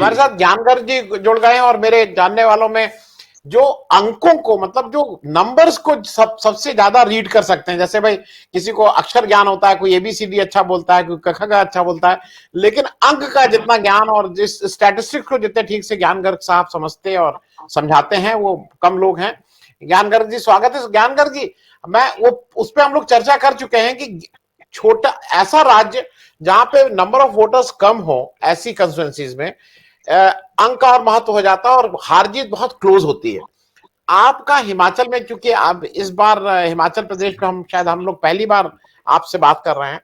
हमारे साथ ज्ञानगर जी जुड़ गए हैं और मेरे जानने वालों में जो अंकों को मतलब जो नंबर्स को सबसे ज्यादा रीड कर सकते हैं, जैसे भाई किसी को अक्षर ज्ञान होता है, कोई एबीसीडी अच्छा बोलता है, कोई क ख ग अच्छा बोलता है, लेकिन अंक का जितना ज्ञान और जिस स्टैटिस्टिक्स को जितने ठीक से ज्ञानगर साहब समझते और समझाते हैं वो कम लोग हैं। ज्ञानगर जी स्वागत है। ज्ञानगर जी, मैं वो उस पर हम लोग चर्चा कर चुके हैं कि छोटा ऐसा राज्य जहां पे नंबर ऑफ वोटर्स कम हो, ऐसी कंस्टिट्यूएंसीज में अंक का और महत्व हो जाता है और हार जीत बहुत क्लोज होती है। आपका हिमाचल में, क्योंकि अब इस बार हिमाचल प्रदेश में हम लोग पहली बार आपसे बात कर रहे हैं,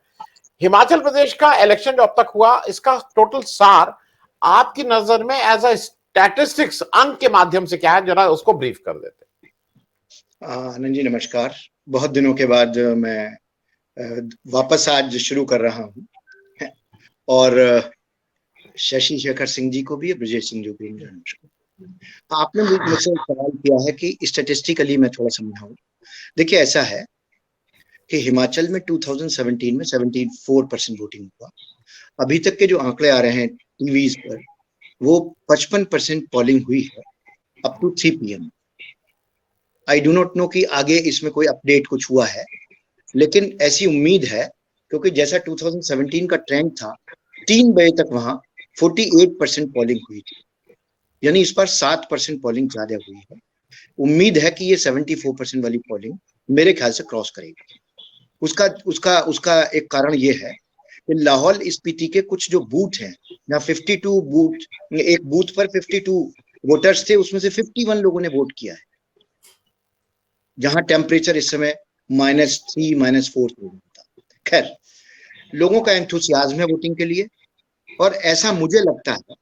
हिमाचल प्रदेश का इलेक्शन जो अब तक हुआ इसका टोटल सार आपकी नजर में एज अ स्टैटिस्टिक्स अंक के माध्यम से क्या है, जरा उसको ब्रीफ कर देते। आनंद जी नमस्कार। बहुत दिनों के बाद मैं वापस आज शुरू कर रहा हूँ और शशि शेखर सिंह जी को भी, ब्रजेश सिंह जी को भी नमस्कार। आपने मुझसे सवाल किया है कि स्टैटिस्टिकली मैं थोड़ा समझाऊं। देखिए ऐसा है कि हिमाचल में 2017 में 74% वोटिंग हुआ। अभी तक के जो आंकड़े आ रहे हैं टीवीज पर वो 55% पोलिंग हुई है up to 3 PM। I do not know कि आगे इसमें कोई अपडेट कुछ हुआ है, लेकिन ऐसी उम्मीद है क्योंकि जैसा 2017 का ट्रेंड था 3 बजे तक वहां 48% पोलिंग हुई थी, यानी इस बार 7% पोलिंग ज्यादा हुई है। उम्मीद है कि ये 74% वाली पोलिंग मेरे ख्याल से क्रॉस करेगी। उसका उसका उसका एक कारण ये है कि लाहौल स्पीति के कुछ जो बूथ हैं, जहाँ 52 बूथ, एक बूथ पर 52 वोटर्स थे, उसमें से 51 लोगों ने वोट किया है, जहां टेम्परेचर इस समय -3 -4 था। खैर, लोगों का एंथुसियाज्म है वोटिंग के लिए और ऐसा मुझे लगता है।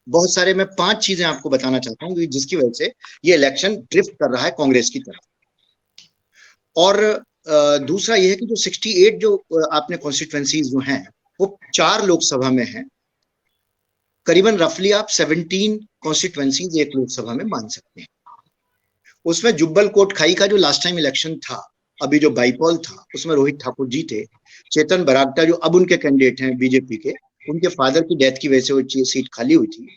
बहुत सारे मैं 5 चीजें आपको बताना चाहता हूँ जिसकी वजह से ये इलेक्शन ड्रिफ्ट कर रहा है कांग्रेस की तरफ। और दूसरा ये है कि जो 68 जो आपने कॉन्स्टिट्यूएंसीज जो हैं वो 4 लोकसभा में हैं। करीबन रफली आप 17 कॉन्स्टिट्यूएंसीज एक लोकसभा में मान सकते हैं। उसमें जुब्बल कोटखाई का जो लास्ट टाइम इलेक्शन था, अभी जो बाईपोल था, उसमें रोहित ठाकुर जी थे। चेतन बरागटा जो अब उनके कैंडिडेट हैं बीजेपी के, उनके फादर की डेथ की वजह से वो सीट खाली हुई थी।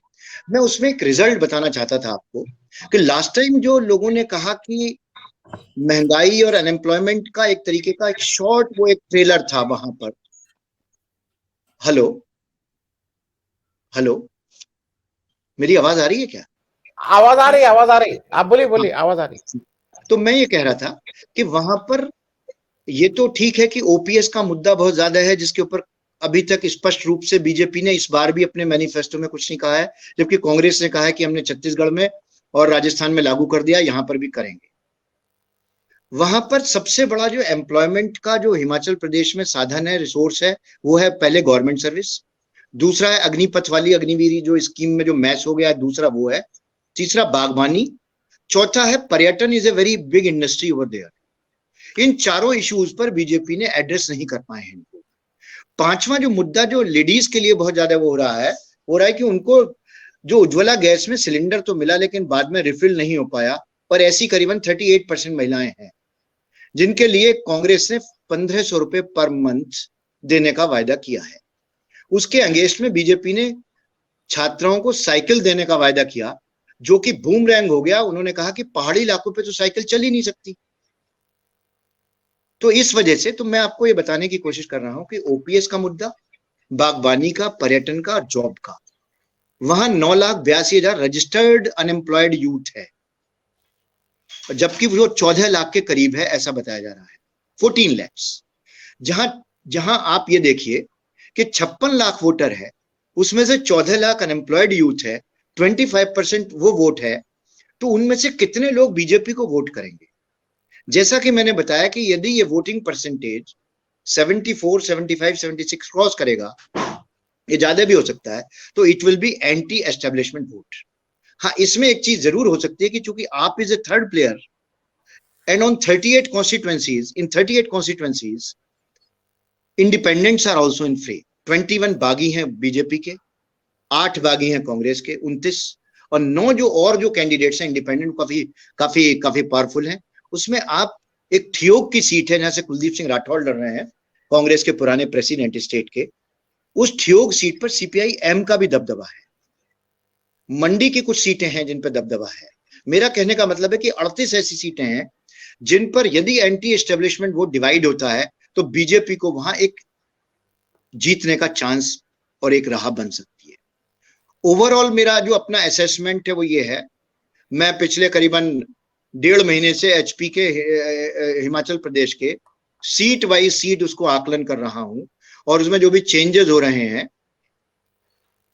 मैं उसमें एक रिजल्ट बताना चाहता था आपको कि लास्ट टाइम जो लोगों ने कहा कि महंगाई और अनएम्प्लॉयमेंट का एक तरीके का एक शॉर्ट वो एक ट्रेलर था वहां पर। हेलो हेलो, मेरी आवाज आ रही है क्या? आवाज आ रही है, आवाज आ रही है, आप बोलिए बोलिए, आवाज आ रही है। तो मैं ये कह रहा था कि वहां पर ये तो ठीक है कि ओपीएस का मुद्दा बहुत ज्यादा है, जिसके ऊपर अभी तक स्पष्ट रूप से बीजेपी ने इस बार भी अपने मैनिफेस्टो में कुछ नहीं कहा है, जबकि कांग्रेस ने कहा है कि हमने छत्तीसगढ़ में और राजस्थान में लागू कर दिया, यहां पर भी करेंगे। वहां पर सबसे बड़ा जो एम्प्लॉयमेंट का जो हिमाचल प्रदेश में साधन है, रिसोर्स है, वो है पहले गवर्नमेंट सर्विस, दूसरा है अग्निपथ वाली अग्निवीर जो स्कीम में जो मैच हो गया है, दूसरा वो है, तीसरा बागवानी, चौथा है पर्यटन is a very big industry over there. इन चारों इश्यूज पर बीजेपी ने एड्रेस नहीं कर पाए हैं इनको। पांचवा जो मुद्दा जो लेडीज के लिए बहुत ज्यादा वो हो रहा है कि उनको जो उज्ज्वला गैस में सिलेंडर तो मिला लेकिन बाद में रिफिल नहीं हो पाया, और ऐसी करीबन 38% महिलाएं हैं जिनके लिए कांग्रेस ने 1500 रुपए पर मंथ देने का वायदा किया है। उसके अगेंस्ट में बीजेपी ने छात्राओं को साइकिल देने का वायदा किया, जो कि बूमरैंग हो गया। उन्होंने कहा कि पहाड़ी इलाकों पे तो साइकिल चल ही नहीं सकती। तो इस वजह से तो मैं आपको ये बताने की कोशिश कर रहा हूं कि ओपीएस का मुद्दा, बागवानी का, पर्यटन का, जॉब का, वहां 9,82,000 रजिस्टर्ड अनएम्प्लॉयड यूथ है, जबकि वो 14 लाख के करीब है ऐसा बताया जा रहा है, 14 lakhs। जहां जहां आप ये देखिए कि 56 लाख वोटर है, उसमें से 14 लाख अनएम्प्लॉयड यूथ है, 25% वो वोट है, तो उनमें से कितने लोग बीजेपी को वोट करेंगे? जैसा कि मैंने बताया कि यदि ये वोटिंग परसेंटेज 74, 75, 76 क्रॉस करेगा, ये ज्यादा भी हो सकता है, तो it will be anti establishment vote. हाँ, इसमें एक चीज जरूर हो सकती है कि चूंकि आप is a third player and on 38 constituencies, in 38 constituencies independents are also in free. 21 बागी हैं बीजेपी के, 8 बागी हैं कांग्रेस के, 29, और 9 जो कैंडिडेट्स हैं इंडिपेंडेंट, काफी काफी काफी पावरफुल हैं। उसमें आप एक ठियोग की सीट है जहां से कुलदीप सिंह राठौड़ लड़ रहे हैं, कांग्रेस के पुराने प्रेसिडेंट स्टेट के, उस ठियोग सीट पर सीपीआई एम का भी दबदबा है। मंडी की कुछ सीटें हैं जिन पर दबदबा है। मेरा कहने का मतलब है कि 38 ऐसी सीटें हैं जिन पर यदि एंटी एस्टेब्लिशमेंट वोट डिवाइड होता है तो बीजेपी को वहां एक जीतने का चांस और एक राह बन सकती है। ओवरऑल मेरा जो अपना असेसमेंट है वो ये है, मैं पिछले करीबन 1.5 महीने से एचपी के हिमाचल प्रदेश के सीट वाइज सीट उसको आकलन कर रहा हूं, और उसमें जो भी चेंजेस हो रहे हैं,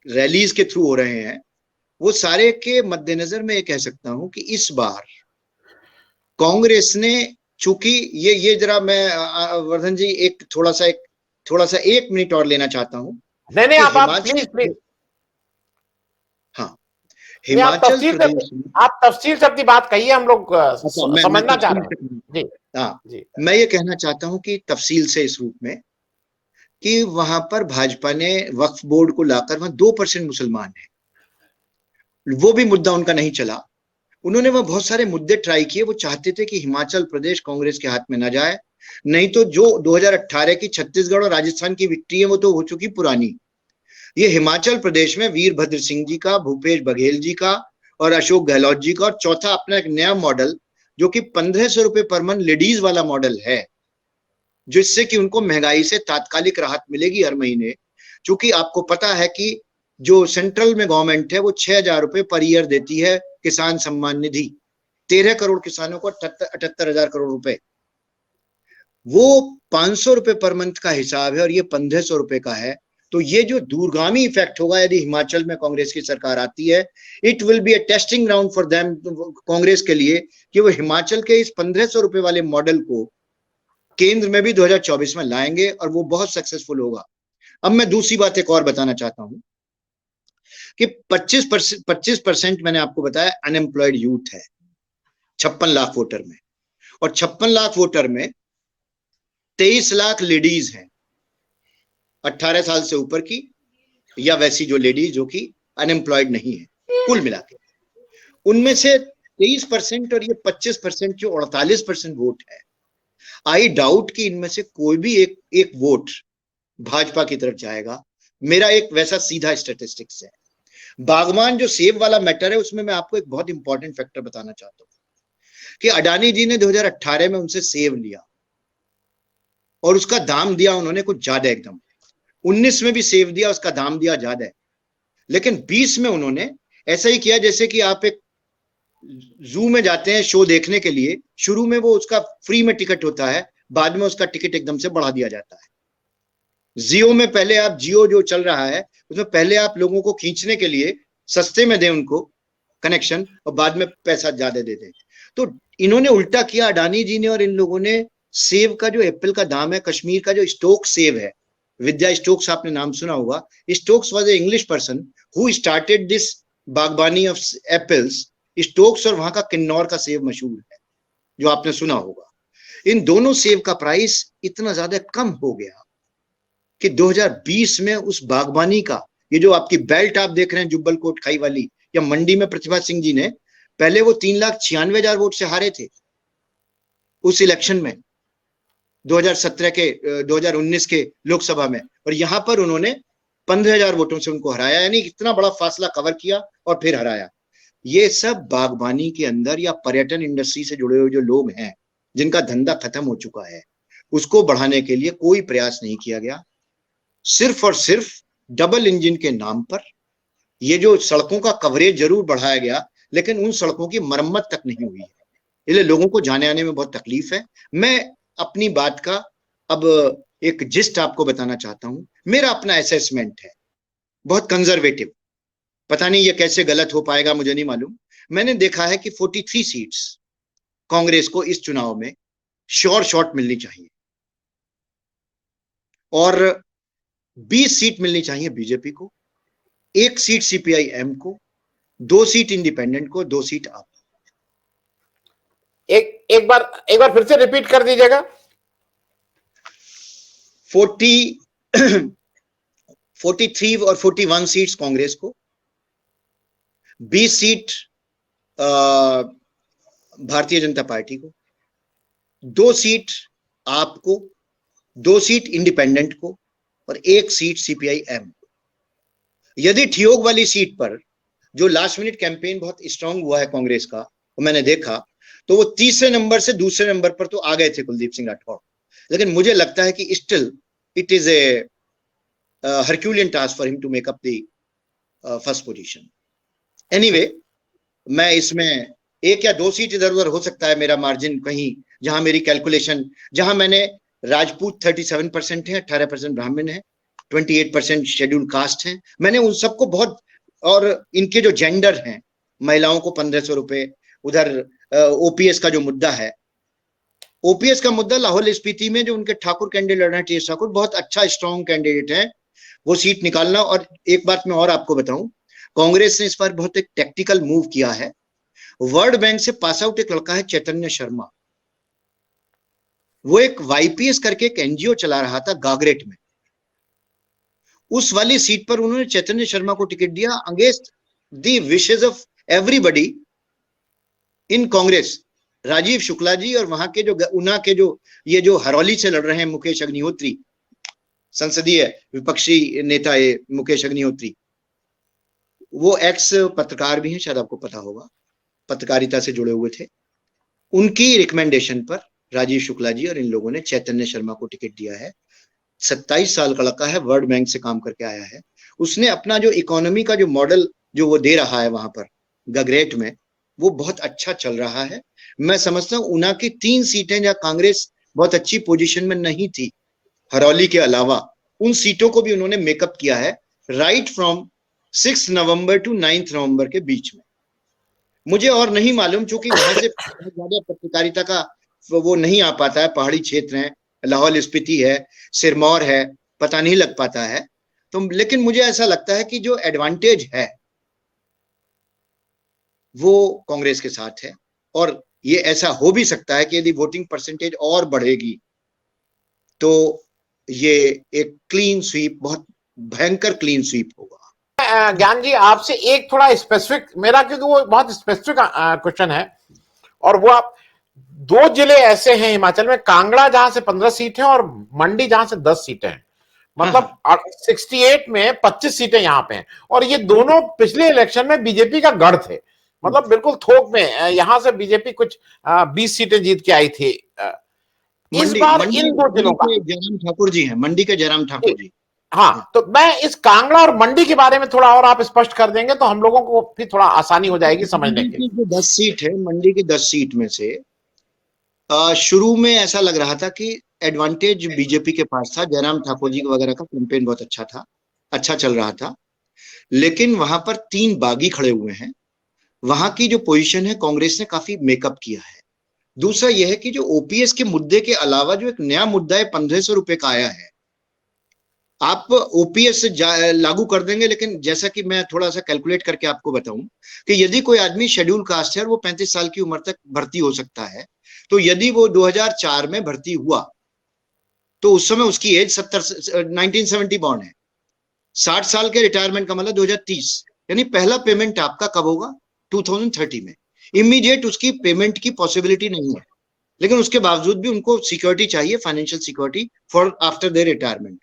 रैलीज के थ्रू हो रहे हैं, वो सारे के मद्देनजर मैं ये कह सकता हूं कि इस बार कांग्रेस ने, चूंकि ये जरा मैं वर्धन जी एक थोड़ा सा 1 मिनट और लेना चाहता हूं नहीं कि आप प्लीज प्लीज, हाँ, नहीं आप हिमाचल प्रदेश में, आप तफसील से अपनी बात कहिए, हम लोग मैं समझना चाह रहे हैं। जी हाँ, जी मैं ये कहना चाहता हूं कि तफसील से इस रूप में कि वहां पर भाजपा ने वक्फ बोर्ड को लाकर, वहां 2% मुसलमान है, वो भी मुद्दा उनका नहीं चला। उन्होंने वह बहुत सारे मुद्दे ट्राई किए, वो चाहते थे कि हिमाचल प्रदेश कांग्रेस के हाथ में ना जाए, नहीं तो जो 2018 की छत्तीसगढ़ और राजस्थान की विक्ट्री है वो तो हो चुकी पुरानी। ये हिमाचल प्रदेश में वीरभद्र सिंह जी का, भूपेश बघेल जी का और अशोक गहलोत जी का, और चौथा अपना एक नया मॉडल जो कि 1500 रुपए पर मंथ लेडीज वाला मॉडल है, जिससे कि उनको महंगाई से तात्कालिक राहत मिलेगी हर महीने। क्योंकि आपको पता है कि जो सेंट्रल में गवर्नमेंट है वो 6,000 रुपए पर ईयर देती है किसान सम्मान निधि, 13 करोड़ किसानों को 78,000 करोड़ रुपए, वो 500 रुपए पर मंथ का हिसाब है और ये 1500 रुपए का है। तो ये जो दूरगामी इफेक्ट होगा यदि हिमाचल में कांग्रेस की सरकार आती है, it will be a testing ground for them, Congress के लिए, कि वो हिमाचल के इस 1500 रुपए वाले मॉडल को केंद्र में भी 2024 में लाएंगे और वो बहुत सक्सेसफुल होगा। अब मैं दूसरी बात एक और बताना चाहता हूं कि 25% मैंने आपको बताया अनएम्प्लॉयड यूथ है 56 लाख वोटर में, और 56 लाख वोटर में 23 लाख लेडीज हैं 18 साल से ऊपर की, या वैसी जो लेडीज जो कि अनएम्प्लॉयड नहीं है। कुल मिला के उनमें से 23% और ये 25% जो 48% वोट है, आई डाउट कि इनमें से कोई भी एक वोट भाजपा की तरफ जाएगा। मेरा एक वैसा सीधा स्टैटिस्टिक्स है। बागवान जो सेब वाला मैटर है, उसमें मैं आपको एक बहुत इंपॉर्टेंट फैक्टर बताना चाहता हूं कि अडानी जी ने 2018 में उनसे सेब लिया और उसका दाम दिया उन्होंने कुछ ज्यादा, एकदम 19 में भी सेब दिया, उसका दाम दिया ज्यादा है, लेकिन 20 में उन्होंने ऐसा ही किया जैसे कि आप एक जू में जाते हैं शो देखने के लिए, शुरू में वो उसका फ्री में टिकट होता है, बाद में उसका टिकट एकदम से बढ़ा दिया जाता है। जियो में पहले आप, जियो जो चल रहा है उसमें पहले आप लोगों को खींचने के लिए सस्ते में दें उनको कनेक्शन, और बाद में पैसा ज्यादा दे दें। तो इन्होंने उल्टा किया अडानी जी ने, और इन लोगों ने सेब का जो एप्पल का दाम है, कश्मीर का जो स्टोक सेब है, विद्या स्टोक्स आपने नाम सुना होगा, Stokes was a English person who started this बागबानी ऑफ एप्पल्स, स्टोक्स, और वहां का किन्नौर का सेब मशहूर है जो आपने सुना होगा। इन दोनों सेब का प्राइस इतना ज्यादा कम हो गया कि 2020 में उस बागबानी का, ये जो आपकी बेल्ट आप देख रहे हैं जुब्बल कोट खाई वाली, या मंडी में प्रतिभा सिंह जी ने, पहले वो 3,96,000 वोट से हारे थे उस इलेक्शन में 2019 के लोकसभा में, और यहां पर उन्होंने 15,000 वोटों से उनको हराया, यानी इतना बड़ा फासला कवर किया और फिर हराया। ये सब बागबानी के अंदर या पर्यटन इंडस्ट्री से जुड़े हुए जो लोग हैं जिनका धंधा खत्म हो चुका है, उसको बढ़ाने के लिए कोई प्रयास नहीं किया गया। सिर्फ और सिर्फ डबल इंजन के नाम पर ये जो सड़कों का कवरेज जरूर बढ़ाया गया, लेकिन उन सड़कों की मरम्मत तक नहीं हुई है, इसलिए लोगों को जाने आने में बहुत तकलीफ है। मैं अपनी बात का अब एक जिस्ट आपको बताना चाहता हूं। मेरा अपना असेसमेंट है, बहुत कंजर्वेटिव, पता नहीं ये कैसे गलत हो पाएगा, मुझे नहीं मालूम। मैंने देखा है कि 43 सीट्स कांग्रेस को इस चुनाव में श्योर शॉट मिलनी चाहिए, और 20 सीट मिलनी चाहिए बीजेपी को, 1 सीट सीपीआई-एम को, 2 सीट इंडिपेंडेंट को, 2 सीट आप। एक बार फिर से रिपीट कर दीजिएगा। 43 और 41 सीट्स कांग्रेस को, 20 सीट भारतीय जनता पार्टी को, 2 सीट आपको, 2 सीट इंडिपेंडेंट को, और 1 सीट सीपीआई-एम। यदि ठियोग वाली सीट पर जो लास्ट मिनट कैंपेन बहुत स्ट्रांग हुआ है कांग्रेस का, वो मैंने देखा, तो वो तीसरे नंबर से दूसरे नंबर पर तो आ गए थे कुलदीप सिंह राठौर। लेकिन मुझे लगता है कि still it is a herculean task for him to make up the first position. Anyway, मैं इसमें एक या दो सीट इधर उधर हो सकता है मेरा मार्जिन कहीं, जहां मेरी कैलकुलेशन, जहां मैंने राजपूत 37% है, 18% ब्राह्मण है, 28% शेड्यूल कास्ट है, मैंने उन सबको बहुत, और इनके जो जेंडर हैं, महिलाओं को 1500 रुपए, उधर ओपीएस का जो मुद्दा है, ओपीएस का मुद्दा लाहौल स्पीति में जो उनके ठाकुर कैंडिडेट लड़ रहे हैं, टी एस ठाकुर बहुत अच्छा स्ट्रॉन्ग कैंडिडेट है, वो सीट निकालना। और एक बात मैं और आपको बताऊं, कांग्रेस ने इस बार बहुत एक टेक्टिकल मूव किया है। वर्ल्ड बैंक से पास आउट एक लड़का है चैतन्य शर्मा, वो एक वाईपीएस करके एक एनजीओ चला रहा था गागरेट में, उस वाली सीट पर उन्होंने चैतन्य शर्मा को टिकट दिया against the wishes of everybody in Congress. Rajiv Shukla ji और वहां के जो उना के जो ये जो हरौली से लड़ रहे हैं मुकेश अग्निहोत्री, संसदीय विपक्षी नेता ये मुकेश अग्निहोत्री, वो एक्स पत्रकार भी हैं, शायद आपको पता होगा, पत्रकारिता से जुड़े हुए थे। उनकी रिकमेंडेशन पर राजीव शुक्ला जी और इन लोगों ने चैतन्य शर्मा को टिकट दिया है। 27 साल का लड़का है, वर्ल्ड बैंक से काम करके आया है। उसने अपना जो इकोनॉमी का जो मॉडल जो वो दे रहा है वहां पर गगरेट में, वो बहुत अच्छा चल रहा है। मैं समझता हूँ उना की 3 सीटें जहां कांग्रेस बहुत अच्छी पोजीशन में नहीं थी, हरौली के अलावा, उन सीटों को भी उन्होंने मेकअप किया है राइट फ्रॉम 6 नवंबर टू 9 नवंबर के बीच में। मुझे और नहीं मालूम, चूंकि वहां से ज्यादा पत्रकारिता का वो नहीं आ पाता है, पहाड़ी क्षेत्र है, लाहौल स्पीति है, सिरमौर है, पता नहीं लग पाता है। तो लेकिन मुझे ऐसा लगता है कि जो एडवांटेज है वो कांग्रेस के साथ है, और ये ऐसा हो भी सकता है कि यदि वोटिंग परसेंटेज और बढ़ेगी तो ये एक क्लीन स्वीप, बहुत भयंकर क्लीन स्वीप होगा। ज्ञान जी, आपसे एक थोड़ा स्पेसिफिक मेरा, क्योंकि वो बहुत स्पेसिफिक क्वेश्चन है, और वो आप 2 जिले ऐसे हैं हिमाचल में, कांगड़ा जहां से 15 सीट है और मंडी जहां से 10 सीटें हैं, मतलब 68 में 25 सीटें यहां पे हैं, और ये दोनों पिछले इलेक्शन में बीजेपी का गढ़ थे, मतलब बिल्कुल थोक में यहां से बीजेपी कुछ 20 सीटें जीत के आई थी। इस बार इन 2 जिलों का जयराम ठाकुर जी हैं, मंडी के जयराम ठाकुर जी। हाँ, तो मैं इस कांगड़ा और मंडी के बारे में थोड़ा और आप स्पष्ट कर देंगे तो हम लोगों को भी थोड़ा आसानी हो जाएगी समझने के लिए। जो 10 सीट है, मंडी की 10 सीट में से शुरू में ऐसा लग रहा था कि एडवांटेज बीजेपी के पास था, जयराम ठाकुर जी वगैरह का कैंपेन बहुत अच्छा था, अच्छा चल रहा था, लेकिन वहां पर 3 बागी खड़े हुए हैं। वहां की जो पोजीशन है कांग्रेस ने काफी मेकअप किया है। दूसरा यह है कि जो ओपीएस के मुद्दे के अलावा जो एक नया मुद्दा है 1500 रुपए का आया है, आप ओपीएस लागू कर देंगे, लेकिन जैसा कि मैं थोड़ा सा कैलकुलेट करके आपको बताऊं कि यदि कोई आदमी शेड्यूल कास्ट है और वो 35 साल की उम्र तक भर्ती हो सकता है, तो यदि वो 2004 में भर्ती हुआ तो उस समय उसकी एज 1970 बॉर्न है, 60 साल के रिटायरमेंट का मतलब 2030, यानी पहला पेमेंट आपका कब होगा? 2030 में। इमीडिएट उसकी पेमेंट की पॉसिबिलिटी नहीं है, लेकिन उसके बावजूद भी उनको सिक्योरिटी चाहिए, financial security for after their retirement.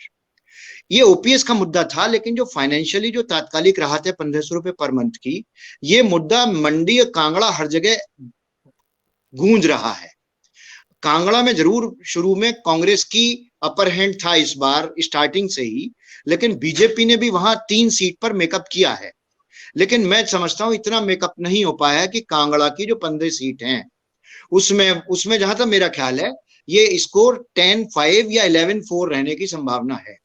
ये ओपीएस का मुद्दा था, लेकिन जो फाइनेंशियली जो तात्कालिक राहत है 1500 रुपए पर मंथ की, ये मुद्दा मंडी और कांगड़ा हर जगह गूंज रहा है। कांगड़ा में जरूर शुरू में कांग्रेस की अपर हैंड था इस बार स्टार्टिंग से ही, लेकिन बीजेपी ने भी वहां 3 सीट पर मेकअप किया है। लेकिन मैं समझता हूं इतना मेकअप नहीं हो पाया है कि कांगड़ा की जो 15 सीट हैं उसमें जहां तक मेरा ख्याल है ये स्कोर 10-5 या 11-4 रहने की संभावना है।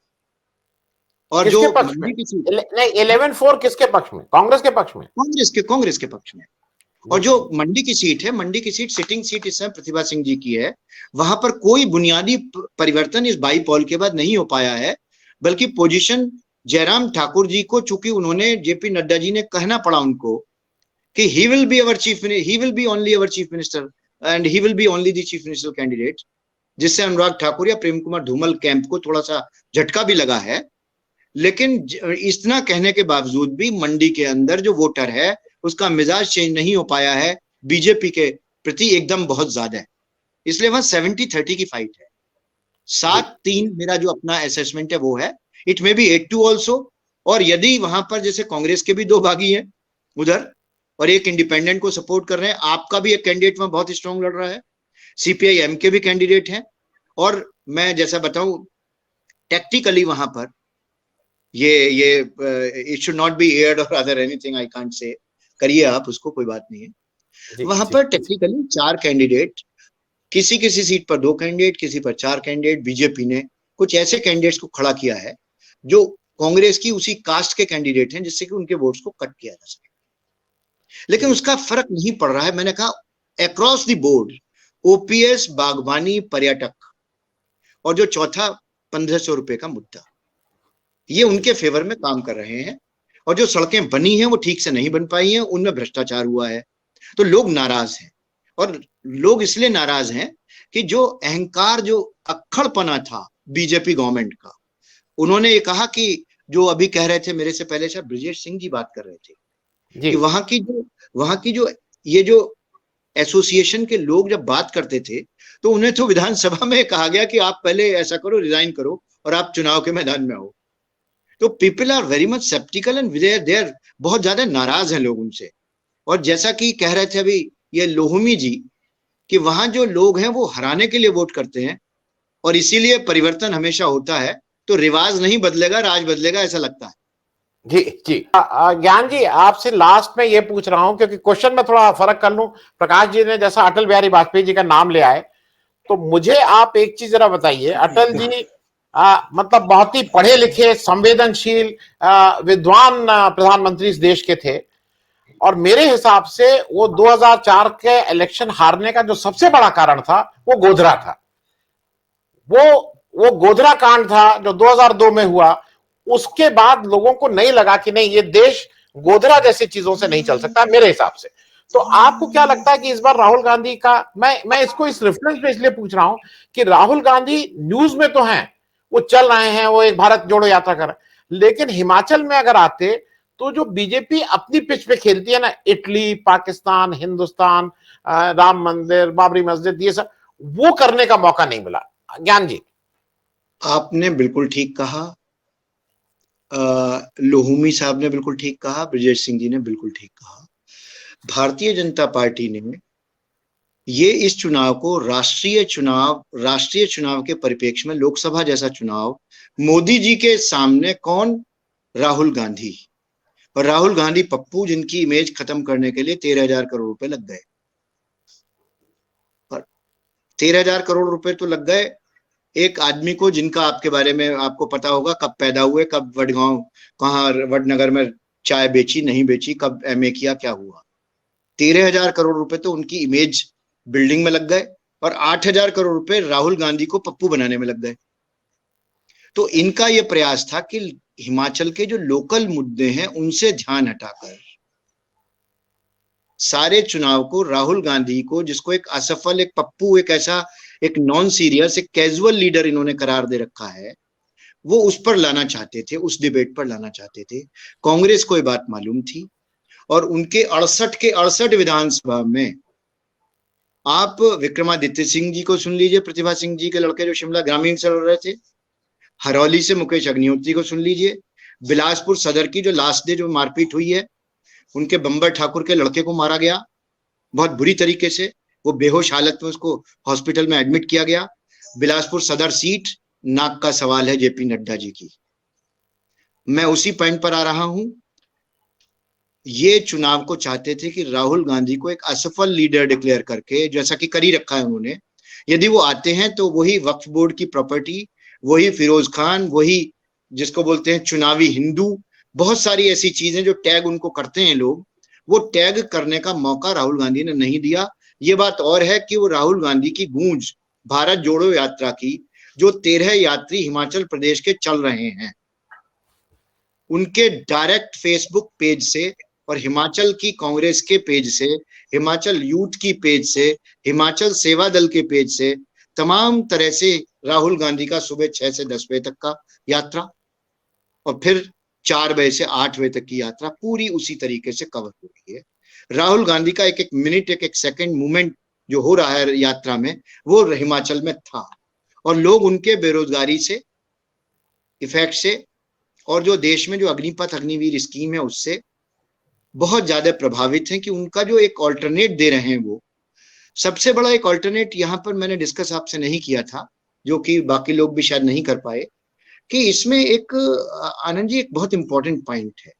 और जो मंडी की सीट नहीं 11-4 किसके पक्ष में? कांग्रेस के पक्ष में? कांग्रेस के पक्ष में। और जो मंडी की सीट है, मंडी की सीट सिटिंग सीट इस समय प्रतिभा सिंह जी की है, वहां पर कोई बुनियादी परिवर्तन इस बाईपोल के बाद नहीं हो पाया है, बल्कि पोजीशन जयराम ठाकुर जी को, चूंकि उन्होंने जेपी नड्डा जी ने कहना पड़ा उनको कि he will be only our chief minister and he will be only the chief minister candidate, जिससे अनुराग ठाकुर या प्रेम कुमार धूमल कैंप को थोड़ा सा झटका भी लगा है। लेकिन इतना कहने के बावजूद भी मंडी के अंदर जो वोटर है उसका मिजाज चेंज नहीं हो पाया है, बीजेपी के प्रति एकदम बहुत ज्यादा है, इसलिए वहां 70-30 की फाइट है। 7-3 मेरा जो अपना असेसमेंट है वो है, इट मे बी 8-2 ऑल्सो। और यदि वहां पर जैसे कांग्रेस के भी 2 बागी हैं, उधर, और एक इंडिपेंडेंट को सपोर्ट कर रहे हैं। आपका भी एक कैंडिडेट वहां बहुत स्ट्रांग लड़ रहा है, सीपीआई-एम के भी कैंडिडेट हैं। और मैं जैसा बताऊं, टेक्निकली वहां पर ये it should not be aired और other anything I can't say, करिए आप उसको, कोई बात नहीं है। जी वहां जी पर टेक्निकली 4 कैंडिडेट, किसी किसी सीट पर 2 कैंडिडेट, किसी पर 4 कैंडिडेट, बीजेपी ने कुछ ऐसे कैंडिडेट्स को खड़ा किया है जो कांग्रेस की उसी कास्ट के कैंडिडेट हैं, जिससे कि उनके वोट्स को कट किया जा सके। लेकिन उसका फर्क नहीं पड़ रहा है। मैंने कहा अक्रॉस द बोर्ड, ओपीएस, बागवानी, पर्यटक, और जो चौथा 1500 रुपए का मुद्दा, ये उनके फेवर में काम कर रहे हैं। और जो सड़कें बनी हैं वो ठीक से नहीं बन पाई हैं, उनमें भ्रष्टाचार हुआ है, तो लोग नाराज हैं। और लोग इसलिए नाराज हैं कि जो अहंकार, जो अक्खड़पना था बीजेपी गवर्नमेंट का, उन्होंने ये कहा कि जो अभी कह रहे थे मेरे से पहले शायद ब्रजेश सिंह जी बात कर रहे थे जी कि वहां की जो ये जो एसोसिएशन के लोग जब बात करते थे तो उन्हें तो विधानसभा में कहा गया कि आप पहले ऐसा करो, रिजाइन करो और आप चुनाव के मैदान में आओ। तो people are very much sceptical and there बहुत ज्यादा नाराज हैं लोग उनसे। और जैसा कि कह रहे थे अभी ये लोहमी जी, कि वहां जो लोग हैं वो हराने के लिए वोट करते हैं, और इसीलिए परिवर्तन हमेशा होता है। तो रिवाज नहीं बदलेगा, राज बदलेगा, ऐसा लगता है। जी जी। ज्ञान जी, आपसे लास्ट में ये पूछ रहा हूं, क्योंकि क्वेश्चन में थोड़ा फर्क कर लूं। प्रकाश जी ने जैसा अटल बिहारी वाजपेयी जी का नाम ले आए, तो मुझे आप एक चीज जरा बताइए। अटल जी मतलब बहुत ही पढ़े लिखे, संवेदनशील, विद्वान प्रधानमंत्री इस देश के थे। और मेरे हिसाब से वो 2004 के इलेक्शन हारने का जो सबसे बड़ा कारण था वो गोधरा था। वो गोधरा कांड था जो 2002 में हुआ। उसके बाद लोगों को नहीं लगा कि नहीं, ये देश गोधरा जैसी चीजों से नहीं चल सकता मेरे हिसाब से। तो आपको क्या लगता है कि इस बार राहुल गांधी का, मैं इसको इस रेफरेंस पे इसलिए पूछ रहा हूं कि राहुल गांधी न्यूज में तो हैं, वो चल रहे हैं, वो एक भारत जोड़ो यात्रा कर रहे हैं, लेकिन हिमाचल में अगर आते तो जो बीजेपी अपनी पिच पे खेलती है ना, इटली, पाकिस्तान, हिंदुस्तान, राम मंदिर, बाबरी मस्जिद, ये सब वो करने का मौका नहीं मिला। ज्ञान जी। आपने बिल्कुल ठीक कहा, लोहूमी साहब ने बिल्कुल ठीक कहा, ब्रजेश सिंह जी ने बिल्कुल ठीक कहा। भारतीय जनता पार्टी ने ये इस चुनाव को राष्ट्रीय चुनाव के परिप्रेक्ष्य में, लोकसभा जैसा चुनाव, मोदी जी के सामने कौन? राहुल गांधी। और राहुल गांधी पप्पू, जिनकी इमेज खत्म करने के लिए 13,000 करोड़ रुपए लग गए। और 13,000 करोड़ रुपए तो लग गए एक आदमी को जिनका आपके बारे में आपको पता होगा, कब पैदा हुए, कब वडगांव, कहाँ वडनगर में चाय बेची नहीं बेची, कब एमए किया, क्या हुआ। 13,000 करोड़ रुपए तो उनकी इमेज बिल्डिंग में लग गए, और 8,000 करोड़ रुपए राहुल गांधी को पप्पू बनाने में लग गए। तो इनका यह प्रयास था कि हिमाचल के जो लोकल मुद्दे हैं उनसे ध्यान हटाकर सारे चुनाव को राहुल गांधी को, जिसको एक असफल, एक पप्पू, एक ऐसा एक नॉन सीरियस, एक कैजुअल लीडर इन्होंने करार दे रखा है, वो उस पर लाना चाहते थे, उस डिबेट पर लाना चाहते थे। कांग्रेस को ये बात मालूम थी। और उनके 68 के 68 विधानसभा में आप विक्रमादित्य सिंह जी को सुन लीजिए, प्रतिभा सिंह जी के लड़के जो शिमला ग्रामीण से लड़ रहे थे, हरौली से मुकेश अग्निहोत्री को सुन लीजिए, बिलासपुर सदर की जो लास्ट डे जो मारपीट हुई है, उनके बंबर ठाकुर के लड़के को मारा गया बहुत बुरी तरीके से, वो बेहोश हालत में उसको हॉस्पिटल में एडमिट किया गया। बिलासपुर सदर सीट नाक का सवाल है जेपी नड्डा जी की। मैं उसी पॉइंट पर आ रहा हूं। ये चुनाव को चाहते थे कि राहुल गांधी को एक असफल लीडर डिक्लेयर करके, जैसा कि कर ही रखा है उन्होंने, यदि वो आते हैं तो वही वक्फ बोर्ड की प्रॉपर्टी, वही फिरोज खान, वही जिसको बोलते हैं चुनावी हिंदू, बहुत सारी ऐसी चीजें जो टैग उनको करते हैं लोग, वो टैग करने का मौका राहुल गांधी ने नहीं दिया। ये बात और है कि वो राहुल गांधी की गूंज भारत जोड़ो यात्रा की, जो 13 यात्री हिमाचल प्रदेश के चल रहे हैं, उनके डायरेक्ट फेसबुक पेज से और हिमाचल की कांग्रेस के पेज से, हिमाचल यूथ की पेज से, हिमाचल सेवा दल के पेज से, तमाम तरह से राहुल गांधी का सुबह 6 से 10 बजे तक का यात्रा, और फिर 4 बजे से 8 बजे तक की यात्रा पूरी उसी तरीके से कवर हो रही है। राहुल गांधी का एक एक मिनट, एक एक सेकंड मूवमेंट जो हो रहा है यात्रा में, वो हिमाचल में था। और लोग उनके बेरोजगारी से, इफेक्ट से, और जो देश में जो अग्निपथ अग्निवीर स्कीम है उससे, बहुत ज्यादा प्रभावित हैं कि उनका जो एक ऑल्टरनेट दे रहे हैं, वो सबसे बड़ा एक ऑल्टरनेट यहाँ पर मैंने डिस्कस आपसे नहीं किया था, जो कि बाकी लोग भी शायद नहीं कर पाए, कि इसमें एक आनंद जी एक बहुत इंपॉर्टेंट पॉइंट है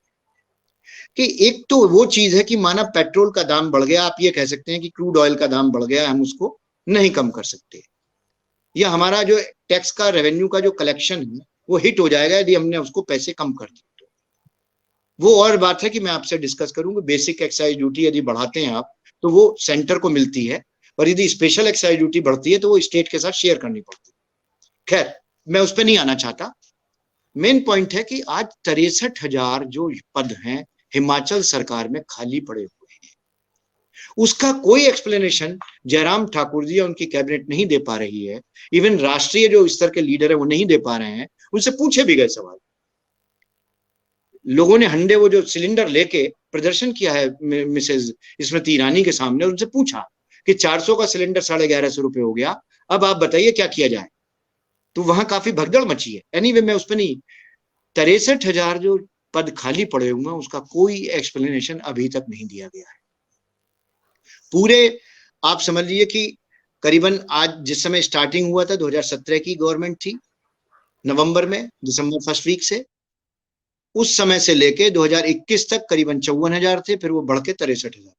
कि एक तो वो चीज है कि माना पेट्रोल का दाम बढ़ गया, आप ये कह सकते हैं कि क्रूड ऑयल का दाम बढ़ गया, हम उसको नहीं कम कर सकते, या हमारा जो टैक्स का रेवेन्यू का जो कलेक्शन है वो हिट हो जाएगा यदि हमने उसको पैसे कम कर दिए। तो वो और बात है कि मैं आपसे डिस्कस करूंगा, बेसिक एक्साइज ड्यूटी यदि बढ़ाते हैं आप तो वो सेंटर को मिलती है, और यदि स्पेशल एक्साइज ड्यूटी बढ़ती है तो वो स्टेट के साथ शेयर करनी पड़ती है। खैर, मैं उस पर नहीं आना चाहता। मेन पॉइंट है कि आज 63,000 जो पद हैं हिमाचल सरकार में खाली पड़े हुए हैं, उसका कोई एक्सप्लेनेशन जयराम ठाकुर जी या उनकी कैबिनेट नहीं दे पा रही है। इवन राष्ट्रीय जो स्तर के लीडर है वो नहीं दे पा रहे हैं। उनसे पूछे भी गए सवाल, लोगों ने हंडे वो जो सिलेंडर लेके प्रदर्शन किया है मिसेज स्मृति ईरानी के सामने, उनसे पूछा कि 400 का सिलेंडर 1150 रुपए हो गया, अब आप बताइए क्या किया जाए। तो वहां काफी भगदड़ मची है। एनीवे, मैं उस पर नहीं, 63,000 जो पद खाली पड़े हुए हैं उसका कोई एक्सप्लेनेशन अभी तक नहीं दिया गया है। पूरे आप समझ लीजिए कि करीबन आज जिस समय स्टार्टिंग हुआ था 2017 की गवर्नमेंट थी, नवंबर में, दिसंबर फर्स्ट वीक से, उस समय से लेके 2021 तक करीबन 54,000 थे, फिर वो बढ़ के 63,000।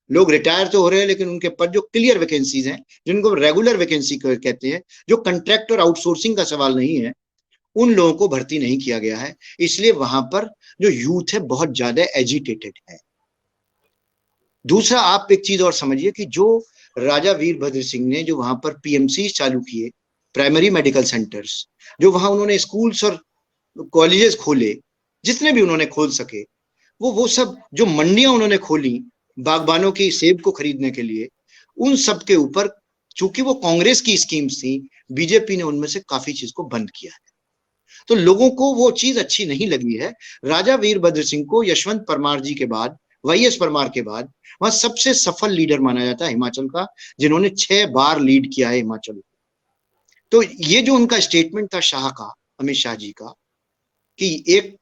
लोग रिटायर तो हो रहे हैं, लेकिन उनके पद जो क्लियर वैकेंसीज हैं, जिनको रेगुलर वैकेंसी कहते हैं, जो कंट्रैक्ट और आउटसोर्सिंग का सवाल नहीं है, उन लोगों को भर्ती नहीं किया गया है। इसलिए वहां पर जो यूथ है बहुत ज्यादा एजिटेटेड है। दूसरा, आप एक चीज और समझिए कि जो राजा वीरभद्र सिंह ने जो वहां पर पीएमसी चालू किए, प्राइमरी मेडिकल सेंटर्स, जो वहां उन्होंने स्कूल्स और कॉलेजेस खोले, जितने भी उन्होंने खोल सके, वो सब जो मंडियां उन्होंने खोली बागबानों की सेब को खरीदने के लिए, उन सब के ऊपर चूंकि वो कांग्रेस की स्कीम्स थी, बीजेपी ने उनमें से काफी चीज को बंद किया है। तो लोगों को वो चीज अच्छी नहीं लगी है। राजा वीरभद्र सिंह को यशवंत परमार जी के बाद, वाईएस परमार के बाद, वहां सबसे सफल लीडर माना जाता है हिमाचल का, जिन्होंने 6 बार लीड किया है हिमाचल। तो ये जो उनका स्टेटमेंट था शाह का, अमित शाह जी का, कि एक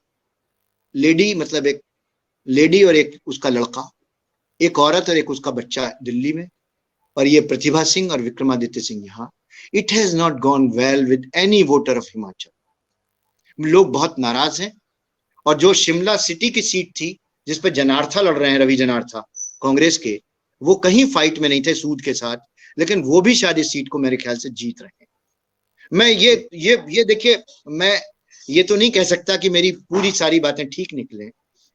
लेडी, मतलब एक लेडी और एक उसका लड़का, एक औरत और एक उसका बच्चा दिल्ली में, और ये प्रतिभा सिंह और विक्रमादित्य सिंह यहाँ, it has not gone well with any voter of Himachal. लोग बहुत नाराज हैं। और जो शिमला सिटी की सीट थी जिसपे जनार्था लड़ रहे हैं, रवि जनार्था कांग्रेस के, वो कहीं फाइट में नहीं थे सूद के साथ, लेकिन वो भी शायद इस सीट को मेरे ख्याल से जीत रहे हैं। मैं ये देखिए, मैं ये तो नहीं कह सकता कि मेरी पूरी सारी बातें ठीक निकले,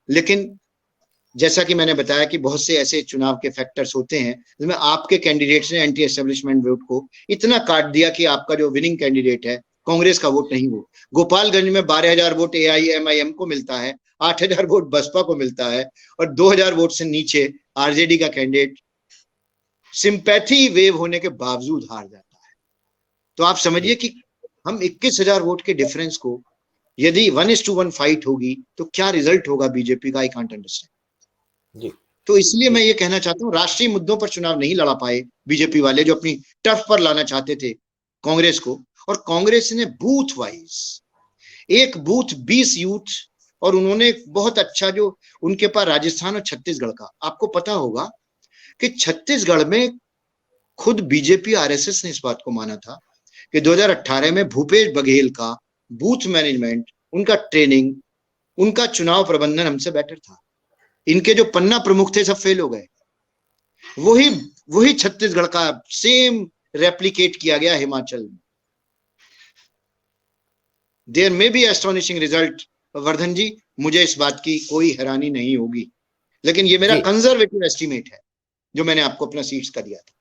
लेकिन जैसा कि मैंने बताया कि बहुत से ऐसे चुनाव के फैक्टर्स होते हैं जिसमें आपके कैंडिडेट्स ने एंटी एस्टेब्लिशमेंट वोट को इतना काट दिया कि आपका जो विनिंग कैंडिडेट है कांग्रेस का वोट नहीं हो। गोपालगंज में 12,000 वोट AIMIM को मिलता है, 8,000 वोट बसपा को मिलता है, और 2,000 वोट से नीचे आरजेडी का कैंडिडेट सिंपैथी वेव होने के बावजूद हार जाता है। तो आप समझिए कि हम 21,000 वोट के डिफरेंस को यदि 1:1 फाइट होगी तो क्या रिजल्ट होगा बीजेपी का, आई कांट अंडरस्टैंड जी। तो इसलिए मैं ये कहना चाहता हूँ, राष्ट्रीय मुद्दों पर चुनाव नहीं लड़ा पाए बीजेपी वाले, जो अपनी टर्फ पर लाना चाहते थे कांग्रेस को, और कांग्रेस ने बूथ वाइज एक बूथ 20 यूथ, और उन्होंने बहुत अच्छा जो उनके पास राजस्थान और छत्तीसगढ़ का, आपको पता होगा कि छत्तीसगढ़ में खुद बीजेपी RSS ने इस बात को माना था कि 2018 में भूपेश बघेल का बूथ मैनेजमेंट, उनका ट्रेनिंग, उनका चुनाव प्रबंधन हमसे बेटर था। इनके जो पन्ना प्रमुख थे सब फेल हो गए। वही छत्तीसगढ़ का सेम रेप्लिकेट किया गया हिमाचल में। There may be astonishing result Vardhan ji, मुझे इस बात की कोई हैरानी नहीं होगी, लेकिन ये मेरा कंजर्वेटिव एस्टिमेट है जो मैंने आपको अपना सीट्स का दिया था।